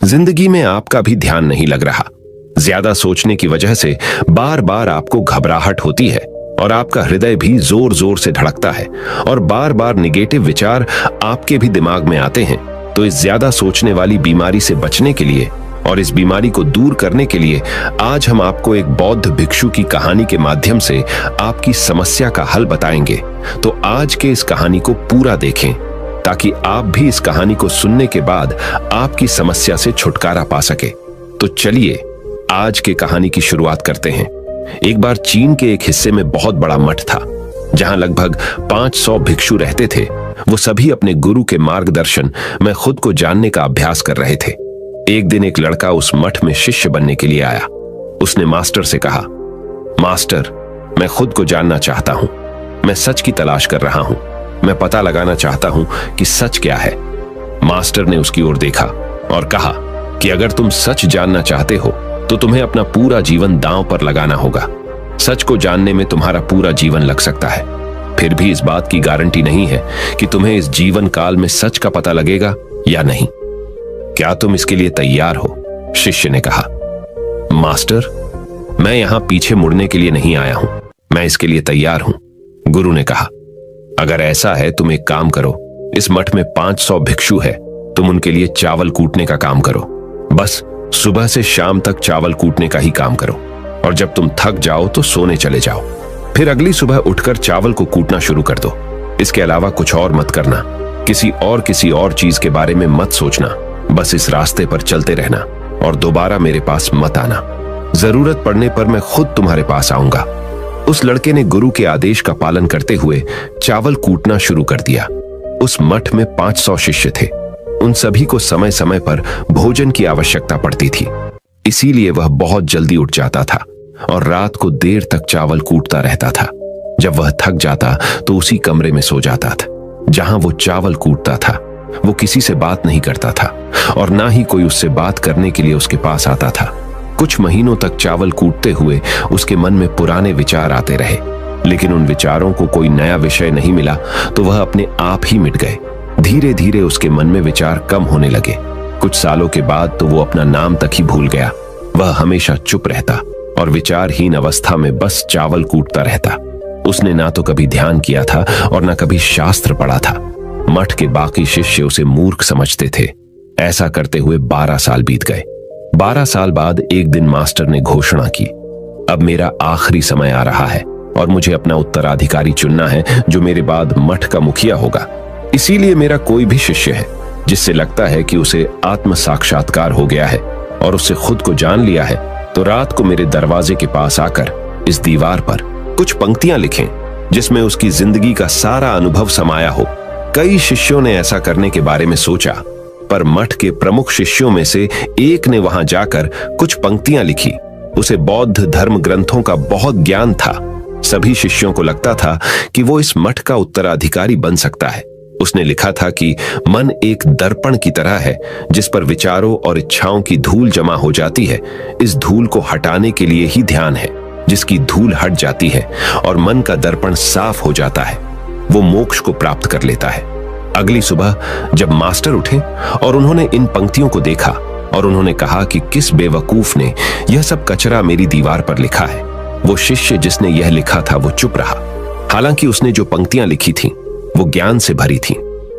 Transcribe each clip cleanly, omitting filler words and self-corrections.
जिंदगी में आपका भी ध्यान नहीं लग रहा। ज्यादा सोचने की वजह से बार बार आपको घबराहट होती है और आपका हृदय भी जोर जोर से धड़कता है और बार बार निगेटिव विचार आपके भी दिमाग में आते हैं। तो इस ज्यादा सोचने वाली बीमारी से बचने के लिए और इस बीमारी को दूर करने के लिए आज हम आपको एक बौद्ध भिक्षु की कहानी के माध्यम से आपकी समस्या का हल बताएंगे। तो आज के इस कहानी को पूरा देखें ताकि आप भी इस कहानी को सुनने के बाद आपकी समस्या से छुटकारा पा सके। तो चलिए आज के कहानी की शुरुआत करते हैं। एक बार चीन के एक हिस्से में बहुत बड़ा मठ था जहां लगभग 500 भिक्षु रहते थे। वो सभी अपने गुरु के मार्गदर्शन में खुद को जानने का अभ्यास कर रहे थे। एक दिन एक लड़का उस मठ में शिष्य बनने के लिए आया। उसने मास्टर से कहा, मास्टर, मैं खुद को जानना चाहता हूं। मैं सच की तलाश कर रहा हूं। मैं पता लगाना चाहता हूं कि सच क्या है। मास्टर ने उसकी ओर देखा और कहा कि अगर तुम सच जानना चाहते हो तो तुम्हें अपना पूरा जीवन दांव पर लगाना होगा। सच को जानने में तुम्हारा पूरा जीवन लग सकता है। फिर भी इस बात की गारंटी नहीं है कि तुम्हें इस जीवन काल में सच का पता लगेगा या नहीं। क्या तुम इसके लिए तैयार हो? शिष्य ने कहा। मास्टर, मैं यहां पीछे मुड़ने के लिए नहीं आया हूं। मैं इसके लिए तैयार हूं। गुरु ने कहा, अगर ऐसा है तुम एक काम करो। इस मठ में 500 भिक्षु है। तुम उनके लिए चावल कूटने का काम करो। बस सुबह से शाम तक चावल कूटने का ही काम करो और जब तुम थक जाओ तो सोने चले जाओ। फिर अगली सुबह उठकर चावल को कूटना शुरू कर दो। इसके अलावा कुछ और मत करना। किसी और चीज के बारे में मत सोचना। बस इस रास्ते पर चलते रहना और दोबारा मेरे पास मत आना। जरूरत पड़ने पर मैं खुद तुम्हारे पास आऊंगा। उस लड़के ने गुरु के आदेश का पालन करते हुए चावल कूटना शुरू कर दिया। उस मठ में 500 शिष्य थे। उन सभी को समय समय पर भोजन की आवश्यकता पड़ती थी, इसीलिए वह बहुत जल्दी उठ जाता था और रात को देर तक चावल कूटता रहता था। जब वह थक जाता तो उसी कमरे में सो जाता था जहां वो चावल कूटता था। वो किसी से बात नहीं करता था और ना ही कोई उससे बात करने के लिए उसके पास आता था। कुछ महीनों तक चावल कूटते हुए उसके मन में पुराने विचार आते रहे, लेकिन उन विचारों को कोई नया विषय नहीं मिला तो वह अपने आप ही मिट गए। धीरे धीरे उसके मन में विचार कम होने लगे। कुछ सालों के बाद तो वो अपना नाम तक ही भूल गया। वह हमेशा चुप रहता और विचारहीन अवस्था में बस चावल कूटता रहता। उसने ना तो कभी ध्यान किया था और ना कभी शास्त्र पढ़ा था। मठ के बाकी शिष्य उसे मूर्ख समझते थे। ऐसा करते हुए 12 साल बीत गए। 12 साल बाद एक दिन मास्टर ने घोषणा की, अब मेरा आखिरी समय आ रहा है और मुझे अपना उत्तराधिकारी चुनना है जो मेरे बाद मठ का मुखिया होगा। इसीलिए मेरा कोई भी शिष्य है जिससे लगता है कि उसे आत्म साक्षात्कार हो गया है और उससे खुद को जान लिया है, तो रात को मेरे दरवाजे के पास आकर इस दीवार पर कुछ पंक्तियां लिखें जिसमें उसकी जिंदगी का सारा अनुभव समाया हो। कई शिष्यों ने ऐसा करने के बारे में सोचा, पर मठ के प्रमुख शिष्यों में से एक ने वहां जाकर कुछ पंक्तियां लिखी। उसे बौद्ध धर्म ग्रंथों का बहुत ज्ञान था। सभी शिष्यों को लगता था कि वो इस मठ का उत्तराधिकारी बन सकता है। उसने लिखा था कि मन एक दर्पण की तरह है जिस पर विचारों और इच्छाओं की धूल जमा हो जाती है। इस धूल को हटाने के लिए ही ध्यान है। जिसकी धूल हट जाती है और मन का दर्पण साफ हो जाता है, वो मोक्ष को प्राप्त कर लेता है। अगली सुबह जब मास्टर उठे और उन्होंने इन पंक्तियों को देखा और उन्होंने कहा कि किस बेवकूफ ने यह सब कचरा मेरी दीवार पर लिखा है। वो शिष्य जिसने यह लिखा था वो चुप रहा। हालांकि उसने जो पंक्तियां लिखी थीं वो ज्ञान से भरी थीं,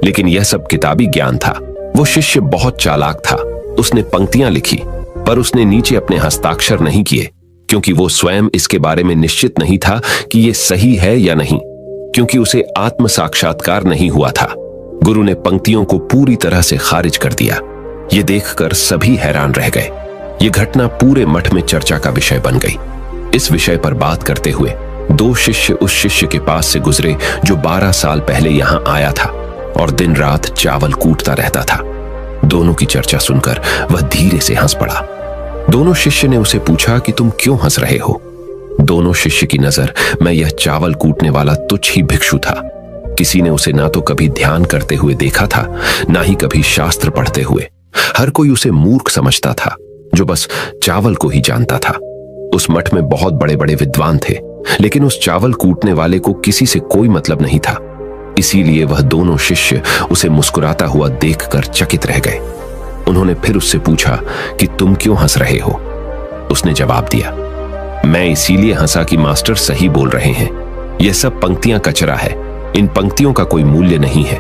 लेकिन यह सब किताबी ज्ञान था। वो शिष्य बहुत चालाक था। उसने पंक्तियां लिखी पर उसने नीचे अपने हस्ताक्षर नहीं किए, क्योंकि वो स्वयं इसके बारे में निश्चित नहीं था कि ये सही है या नहीं, क्योंकि उसे आत्म साक्षात्कार नहीं हुआ था। गुरु ने पंक्तियों को पूरी तरह से खारिज कर दिया। ये देखकर सभी हैरान रह गए। ये घटना पूरे मठ में चर्चा का विषय बन गई। इस विषय पर बात करते हुए 2 शिष्य उस शिष्य के पास से गुजरे जो 12 साल पहले यहां आया था और दिन रात चावल कूटता रहता था। दोनों की चर्चा सुनकर वह धीरे से हंस पड़ा। दोनों शिष्य ने उसे पूछा कि तुम क्यों हंस रहे हो? दोनों शिष्य की नजर में यह चावल कूटने वाला तुच्छ ही भिक्षु था। किसी ने उसे ना तो कभी ध्यान करते हुए देखा था, ना ही कभी शास्त्र पढ़ते हुए। हर कोई उसे मूर्ख समझता था जो बस चावल को ही जानता था। उस मठ में बहुत बड़े बड़े विद्वान थे, लेकिन उस चावल कूटने वाले को किसी से कोई मतलब नहीं था। इसीलिए वह दोनों शिष्य उसे मुस्कुराता हुआ देखकर चकित रह गए। उन्होंने फिर उससे पूछा कि तुम क्यों हंस रहे हो। उसने जवाब दिया, मैं इसीलिए हंसा कि मास्टर सही बोल रहे हैं, यह सब पंक्तियां कचरा है, इन पंक्तियों का कोई मूल्य नहीं है।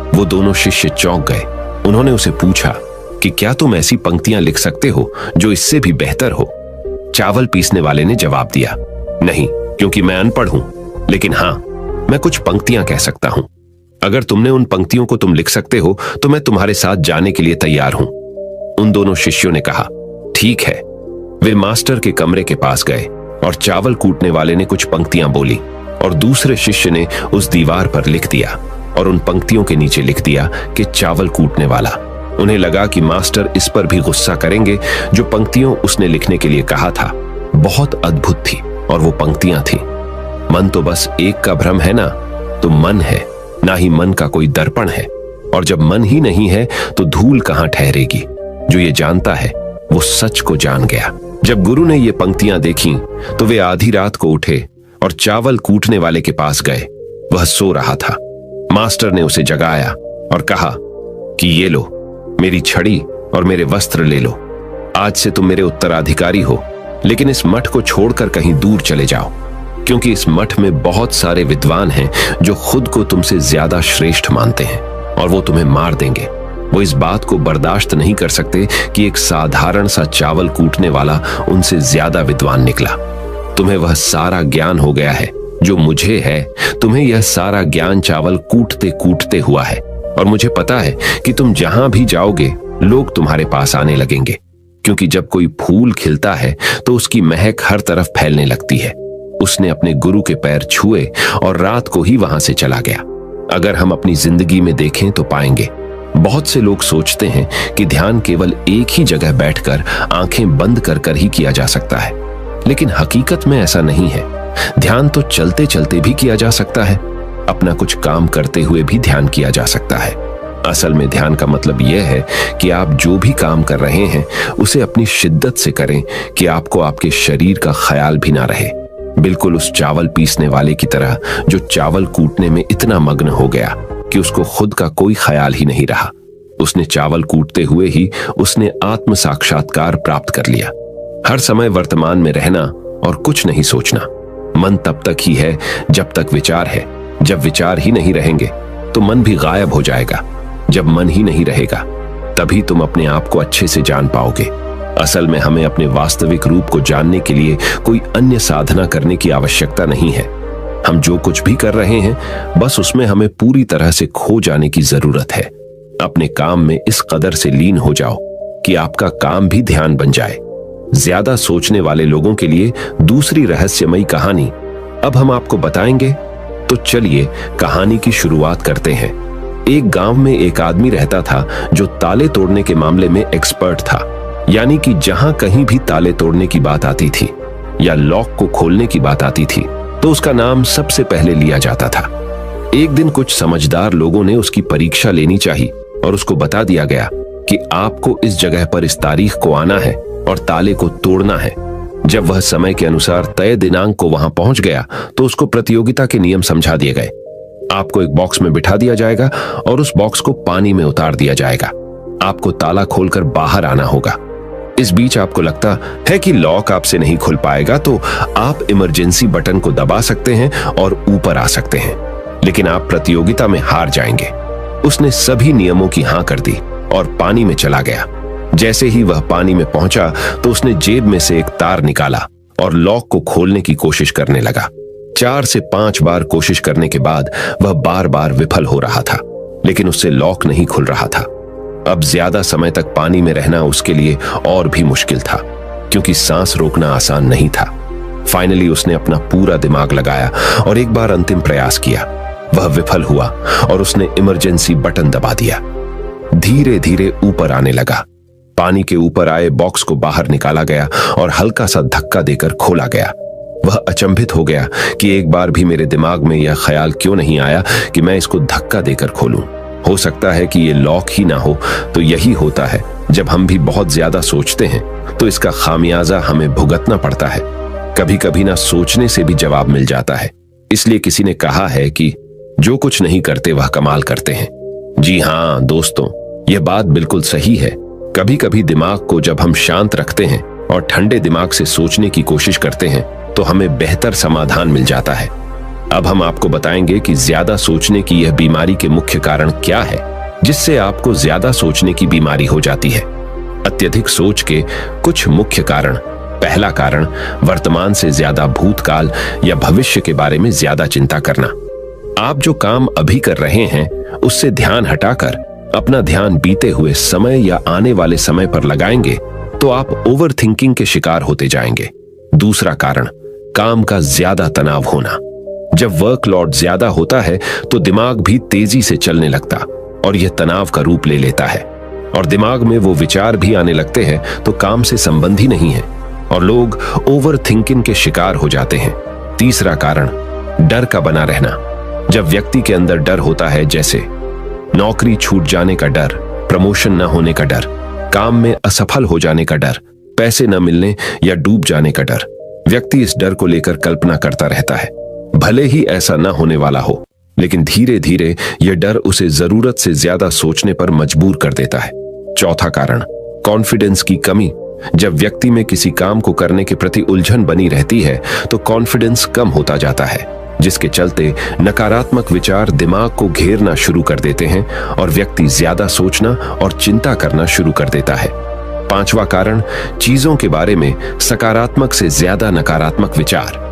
वो दोनों शिष्य चौंक गए। उन्होंने उसे पूछा कि क्या तुम ऐसी पंक्तियां लिख सकते हो जो इससे भी बेहतर हो। चावल पीसने वाले ने जवाब दिया, नहीं, क्योंकि मैं अनपढ़ हूं, लेकिन हां, मैं कुछ पंक्तियां कह सकता हूं। अगर तुमने उन पंक्तियों को तुम लिख सकते हो तो मैं तुम्हारे साथ जाने के लिए तैयार हूं। उन दोनों शिष्यों ने कहा, ठीक है। वे मास्टर के कमरे के पास गए और चावल कूटने वाले ने कुछ पंक्तियां बोली और दूसरे शिष्य ने उस दीवार पर लिख दिया और उन पंक्तियों के नीचे लिख दिया कि चावल कूटने वाला। उन्हें लगा कि मास्टर इस पर भी गुस्सा करेंगे। जो पंक्तियों उसने लिखने के लिए कहा था बहुत अद्भुत थी और वो पंक्तियां थी, मन तो बस एक का भ्रम है ना, तो मन है, ना ही मन का कोई दर्पण है, और जब मन ही नहीं है तो धूल कहां ठहरेगी। जो ये जानता है वो सच को जान गया। जब गुरु ने ये पंक्तियां देखी तो वे आधी रात को उठे और चावल कूटने वाले के पास गए। वह सो रहा था। मास्टर ने उसे जगाया और कहा कि ये लो, मेरी छड़ी और मेरे वस्त्र ले लो। आज से तुम मेरे उत्तराधिकारी हो, लेकिन इस मठ को छोड़कर कहीं दूर चले जाओ, क्योंकि इस मठ में बहुत सारे विद्वान हैं जो खुद को तुमसे ज्यादा श्रेष्ठ मानते हैं और वो तुम्हें मार देंगे। वो इस बात को बर्दाश्त नहीं कर सकते कि एक साधारण सा चावल कूटने वाला उनसे ज्यादा विद्वान निकला। तुम्हें वह सारा ज्ञान हो गया है जो मुझे है। तुम्हें यह सारा ज्ञान चावल कूटते कूटते हुआ है, और मुझे पता है कि तुम जहां भी जाओगे लोग तुम्हारे पास आने लगेंगे, क्योंकि जब कोई फूल खिलता है तो उसकी महक हर तरफ फैलने लगती है। उसने अपने गुरु के पैर छुए और रात को ही वहां से चला गया। अगर हम अपनी जिंदगी में देखें तो पाएंगे बहुत से लोग सोचते हैं कि ध्यान केवल एक ही जगह बैठकर आंखें बंद कर कर ही किया जा सकता है, लेकिन हकीकत में ऐसा नहीं है। ध्यान तो चलते चलते भी किया जा सकता है, अपना कुछ काम करते हुए भी ध्यान किया जा सकता है। असल में ध्यान का मतलब यह है कि आप जो भी काम कर रहे हैं उसे अपनी शिद्दत से करें कि आपको आपके शरीर का ख्याल भी ना रहे। बिल्कुल उस चावल पीसने वाले की तरह जो चावल कूटने में इतना मग्न हो गया कि उसको खुद का कोई ख्याल ही नहीं रहा। उसने चावल कूटते हुए ही उसने आत्म साक्षात्कार प्राप्त कर लिया। हर समय वर्तमान में रहना और कुछ नहीं सोचना। मन तब तक ही है जब तक विचार है। जब विचार ही नहीं रहेंगे तो मन भी गायब हो जाएगा। जब मन ही नहीं रहेगा तभी तुम अपने आप को अच्छे से जान पाओगे। असल में हमें अपने वास्तविक रूप को जानने के लिए कोई अन्य साधना करने की आवश्यकता नहीं है। हम जो कुछ भी कर रहे हैं बस उसमें हमें पूरी तरह से खो जाने की जरूरत है। अपने काम में इस कदर से लीन हो जाओ कि आपका काम भी ध्यान बन जाए। ज्यादा सोचने वाले लोगों के लिए दूसरी रहस्यमयी कहानी अब हम आपको बताएंगे, तो चलिए कहानी की शुरुआत करते हैं। एक गांव में एक आदमी रहता था जो ताले तोड़ने के मामले में एक्सपर्ट था, यानी कि जहां कहीं भी ताले तोड़ने की बात आती थी या लॉक को खोलने की बात आती थी तो उसका नाम सबसे पहले लिया जाता था। एक दिन कुछ समझदार लोगों ने उसकी परीक्षा लेनी चाहिए और उसको बता दिया गया कि आपको इस जगह पर इस तारीख को आना है और ताले को तोड़ना है। जब वह समय के अनुसार तय दिनांक को वहां पहुंच गया तो उसको प्रतियोगिता के नियम समझा दिए गए। आपको एक बॉक्स में बिठा दिया जाएगा और उस बॉक्स को पानी में उतार दिया जाएगा। आपको ताला खोलकर बाहर आना होगा। इस बीच आपको लगता है कि लॉक आपसे नहीं खुल पाएगा तो आप इमरजेंसी बटन को दबा सकते हैं और ऊपर आ सकते हैं, लेकिन आप प्रतियोगिता में हार जाएंगे। उसने सभी नियमों की हां कर दी और पानी में चला गया। जैसे ही वह पानी में पहुंचा तो उसने जेब में से एक तार निकाला और लॉक को खोलने की कोशिश करने लगा। 4 से 5 बार कोशिश करने के बाद वह बार बार विफल हो रहा था, लेकिन उससे लॉक नहीं खुल रहा था। अब ज्यादा समय तक पानी में रहना उसके लिए और भी मुश्किल था, क्योंकि सांस रोकना आसान नहीं था। फाइनली उसने अपना पूरा दिमाग लगाया और एक बार अंतिम प्रयास किया। वह विफल हुआ और उसने इमरजेंसी बटन दबा दिया। धीरे धीरे ऊपर आने लगा। पानी के ऊपर आए बॉक्स को बाहर निकाला गया और हल्का सा धक्का देकर खोला गया। वह अचंभित हो गया कि एक बार भी मेरे दिमाग में यह ख्याल क्यों नहीं आया कि मैं इसको धक्का देकर खोलूं। हो सकता है कि ये लॉक ही ना हो। तो यही होता है, जब हम भी बहुत ज्यादा सोचते हैं तो इसका खामियाजा हमें भुगतना पड़ता है। कभी कभी ना सोचने से भी जवाब मिल जाता है। इसलिए किसी ने कहा है कि जो कुछ नहीं करते वह कमाल करते हैं। जी हाँ दोस्तों, यह बात बिल्कुल सही है। कभी कभी दिमाग को जब हम शांत रखते हैं और ठंडे दिमाग से सोचने की कोशिश करते हैं तो हमें बेहतर समाधान मिल जाता है। अब हम आपको बताएंगे कि ज्यादा सोचने की यह बीमारी के मुख्य कारण क्या है, जिससे आपको ज्यादा सोचने की बीमारी हो जाती है। अत्यधिक सोच के कुछ मुख्य कारण। पहला कारण, वर्तमान से ज्यादा भूतकाल या भविष्य के बारे में ज्यादा चिंता करना। आप जो काम अभी कर रहे हैं उससे ध्यान हटाकर अपना ध्यान बीते हुए समय या आने वाले समय पर लगाएंगे तो आप ओवर थिंकिंग के शिकार होते जाएंगे। दूसरा कारण, काम का ज्यादा तनाव होना। जब वर्कलोड ज्यादा होता है तो दिमाग भी तेजी से चलने लगता और यह तनाव का रूप ले लेता है और दिमाग में वो विचार भी आने लगते हैं तो काम से संबंध ही नहीं है और लोग ओवर थिंकिंग के शिकार हो जाते हैं। तीसरा कारण, डर का बना रहना। जब व्यक्ति के अंदर डर होता है, जैसे नौकरी छूट जाने का डर, प्रमोशन न होने का डर, काम में असफल हो जाने का डर, पैसे न मिलने या डूब जाने का डर, व्यक्ति इस डर को लेकर कल्पना करता रहता है। भले ही ऐसा न होने वाला हो, लेकिन धीरे धीरे यह डर उसे जरूरत से ज्यादा सोचने पर मजबूर कर देता है। चौथा कारण, कॉन्फिडेंस की कमी। जब व्यक्ति में किसी काम को करने के प्रति उलझन बनी रहती है तो कॉन्फिडेंस कम होता जाता है, जिसके चलते नकारात्मक विचार दिमाग को घेरना शुरू कर देते हैं और व्यक्ति ज्यादा सोचना और चिंता करना शुरू कर देता है। पांचवा कारण, चीजों के बारे में सकारात्मक से ज्यादा नकारात्मक विचार।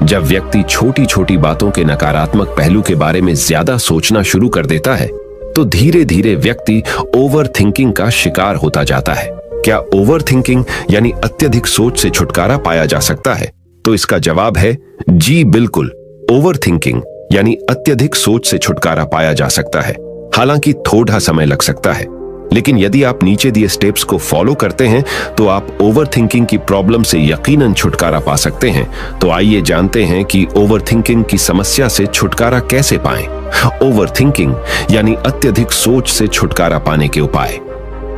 जब व्यक्ति छोटी छोटी बातों के नकारात्मक पहलू के बारे में ज्यादा सोचना शुरू कर देता है तो धीरे धीरे व्यक्ति ओवर थिंकिंग का शिकार होता जाता है। क्या ओवर थिंकिंग यानी अत्यधिक सोच से छुटकारा पाया जा सकता है? तो इसका जवाब है जी बिल्कुल। ओवर थिंकिंग यानी अत्यधिक सोच से छुटकारा पाया जा सकता है, हालांकि थोड़ा समय लग सकता है, लेकिन यदि आप नीचे दिए स्टेप्स को फॉलो करते हैं तो आप ओवर थिंकिंग की प्रॉब्लम से यकीनन छुटकारा पा सकते हैं। तो आइए जानते हैं कि ओवर थिंकिंग की समस्या से छुटकारा कैसे पाएं। ओवर थिंकिंग यानी अत्यधिक सोच से छुटकारा पाने के उपाय।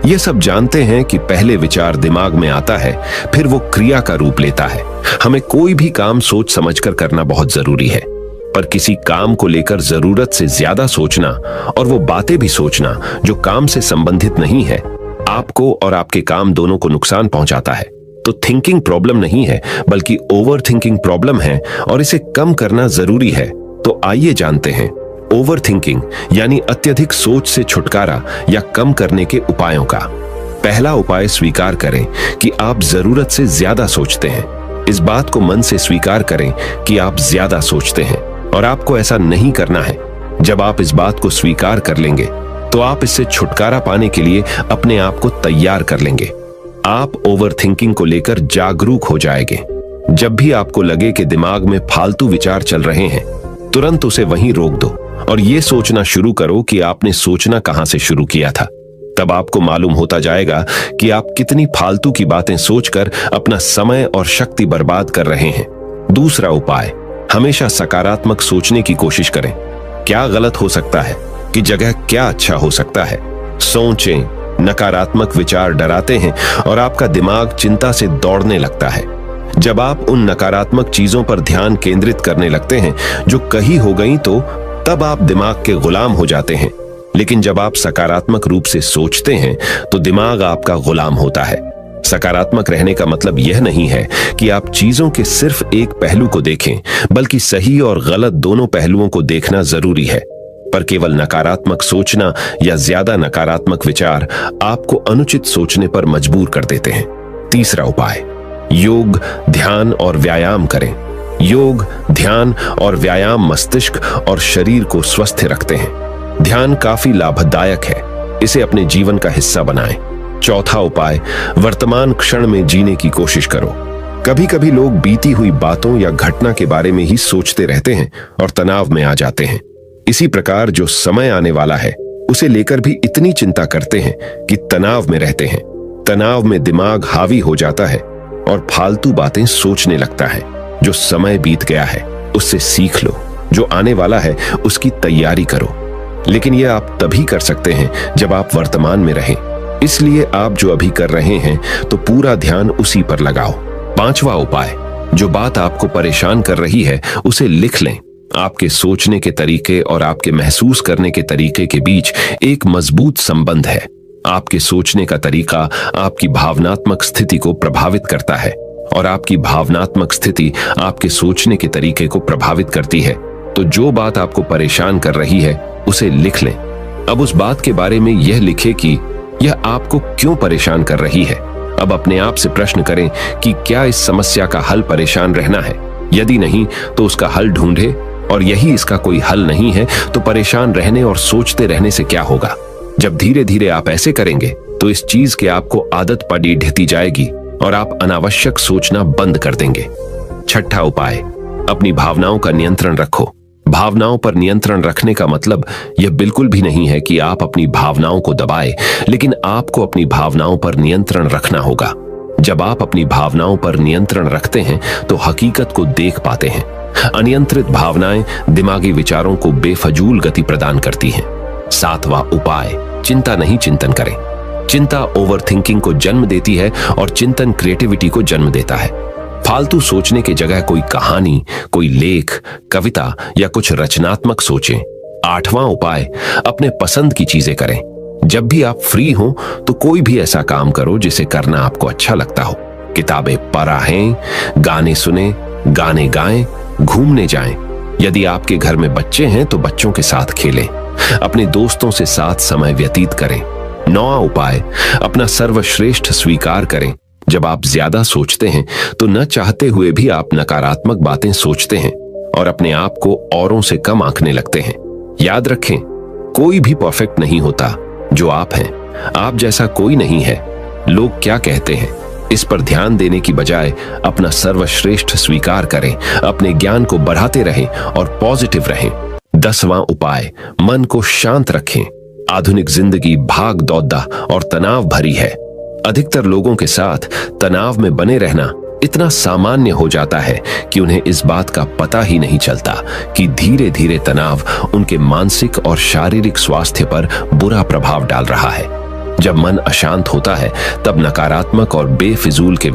ये सब जानते हैं कि पहले विचार दिमाग में आता है, फिर वो क्रिया का रूप लेता है। हमें कोई भी काम सोच समझकर करना बहुत जरूरी है, पर किसी काम को लेकर जरूरत से ज्यादा सोचना और वो बातें भी सोचना जो काम से संबंधित नहीं है, आपको और आपके काम दोनों को नुकसान पहुंचाता है। तो थिंकिंग प्रॉब्लम नहीं है, बल्कि ओवर थिंकिंग प्रॉब्लम है और इसे कम करना जरूरी है। तो आइए जानते हैं ओवर थिंकिंग यानी अत्यधिक सोच से छुटकारा या कम करने के उपायों का। पहला उपाय, स्वीकार करें कि आप जरूरत से ज्यादा सोचते हैं। इस बात को मन से स्वीकार करें कि आप ज्यादा सोचते हैं और आपको ऐसा नहीं करना है। जब आप इस बात को स्वीकार कर लेंगे तो आप इससे छुटकारा पाने के लिए अपने आप को तैयार कर लेंगे। आप ओवर थिंकिंग को लेकर जागरूक हो जाएंगे। जब भी आपको लगे कि दिमाग में फालतू विचार चल रहे हैं, तुरंत उसे वहीं रोक दो और ये सोचना शुरू करो कि आपने सोचना कहां से शुरू किया था। तब आपको मालूम होता जाएगा कि आप कितनी फालतू की बातें सोचकर अपना समय और शक्ति बर्बाद कर रहे हैं। दूसरा उपाय, हमेशा सकारात्मक सोचने की कोशिश करें। क्या गलत हो सकता है कि जगह क्या अच्छा हो सकता है। सोचें। नकारात्मक विचार डराते हैं और आपका दिमाग चिंता से दौड़ने लगता है। जब आप उन नकारात्मक चीजों पर ध्यान केंद्रित करने लगते हैं जो कही हो गई, तो तब आप दिमाग के गुलाम हो जाते हैं। लेकिन जब आप सकारात्मक रूप से सोचते हैं तो दिमाग आपका गुलाम होता है। सकारात्मक रहने का मतलब यह नहीं है कि आप चीजों के सिर्फ एक पहलू को देखें, बल्कि सही और गलत दोनों पहलुओं को देखना जरूरी है। पर केवल नकारात्मक सोचना या ज्यादा नकारात्मक विचार आपको अनुचित सोचने पर मजबूर कर देते हैं। तीसरा उपाय, योग, ध्यान और व्यायाम करें। योग, ध्यान और व्यायाम मस्तिष्क और शरीर को स्वस्थ रखते हैं। ध्यान काफी लाभदायक है, इसे अपने जीवन का हिस्सा बनाएं। चौथा उपाय, वर्तमान क्षण में जीने की कोशिश करो। कभी कभी लोग बीती हुई बातों या घटना के बारे में ही सोचते रहते हैं और तनाव में आ जाते हैं। इसी प्रकार जो समय आने वाला है उसे लेकर भी इतनी चिंता करते हैं कि तनाव में रहते हैं। तनाव में दिमाग हावी हो जाता है और फालतू बातें सोचने लगता है। जो समय बीत गया है उससे सीख लो, जो आने वाला है उसकी तैयारी करो। लेकिन यह आप तभी कर सकते हैं जब आप वर्तमान में रहें। इसलिए आप जो अभी कर रहे हैं तो पूरा ध्यान उसी पर लगाओ। पांचवा उपाय, जो बात आपको परेशान कर रही है उसे लिख लें। आपके सोचने के तरीके और आपके महसूस करने के तरीके के बीच एक मजबूत संबंध है। आपके सोचने का तरीका आपकी भावनात्मक स्थिति को प्रभावित करता है और आपकी भावनात्मक स्थिति आपके सोचने के तरीके को प्रभावित करती है। तो जो बात आपको परेशान कर रही है उसे लिख लें। अब उस बात के बारे में यह लिखें कि यह आपको क्यों परेशान कर रही है। अब अपने आप से प्रश्न करें कि क्या इस समस्या का हल परेशान रहना है। यदि नहीं तो उसका हल ढूंढे, और यही इसका कोई हल नहीं है तो परेशान रहने और सोचते रहने से क्या होगा। जब धीरे धीरे आप ऐसे करेंगे तो इस चीज की आपको आदत पड़ी ढहती जाएगी और आप अनावश्यक सोचना बंद कर देंगे। छठा उपाय, अपनी भावनाओं का नियंत्रण रखो। भावनाओं पर नियंत्रण रखने का मतलब यह बिल्कुल भी नहीं है कि आप अपनी भावनाओं को दबाएं, लेकिन आपको अपनी भावनाओं पर नियंत्रण रखना होगा। जब आप अपनी भावनाओं पर नियंत्रण रखते हैं तो हकीकत को देख पाते हैं। अनियंत्रित भावनाएं दिमागी विचारों को बेफजूल गति प्रदान करती हैं। सातवां उपाय, चिंता नहीं चिंतन करें। चिंता ओवरथिंकिंग को जन्म देती है और चिंतन क्रिएटिविटी को जन्म देता है। फालतू सोचने की जगह कोई कहानी, कोई लेख, कविता या कुछ रचनात्मक सोचें। आठवां उपाय, अपने पसंद की चीजें करें। जब भी आप फ्री हो तो कोई भी ऐसा काम करो जिसे करना आपको अच्छा लगता हो। किताबें पढ़ें, गाने सुने, गाने गाएं, घूमने जाएं। यदि आपके घर में बच्चे हैं तो बच्चों के साथ खेलें। अपने दोस्तों से साथ समय व्यतीत करें। नौवां उपाय, अपना सर्वश्रेष्ठ स्वीकार करें। जब आप ज्यादा सोचते हैं तो न चाहते हुए भी आप नकारात्मक बातें सोचते हैं और अपने आप को औरों से कम आंकने लगते हैं। याद रखें, कोई भी परफेक्ट नहीं होता। जो आप हैं, आप जैसा कोई नहीं है। लोग क्या कहते हैं इस पर ध्यान देने की बजाय अपना सर्वश्रेष्ठ स्वीकार करें, अपने ज्ञान को बढ़ाते रहें और पॉजिटिव रहें। 10वां उपाय, मन को शांत रखें। आधुनिक जिंदगी भाग दौड़ और तनाव भरी है। अधिकतर लोगों के साथ तनाव में बने रहना इतना सामान्य हो जाता है कि उन्हें इस बात का पता ही नहीं चलता कि धीरे धीरे तनाव उनके मानसिक और शारीरिक स्वास्थ्य पर बुरा प्रभाव डाल रहा है। जब मन अशांत होता है तब नकारात्मक और बेफिजूल के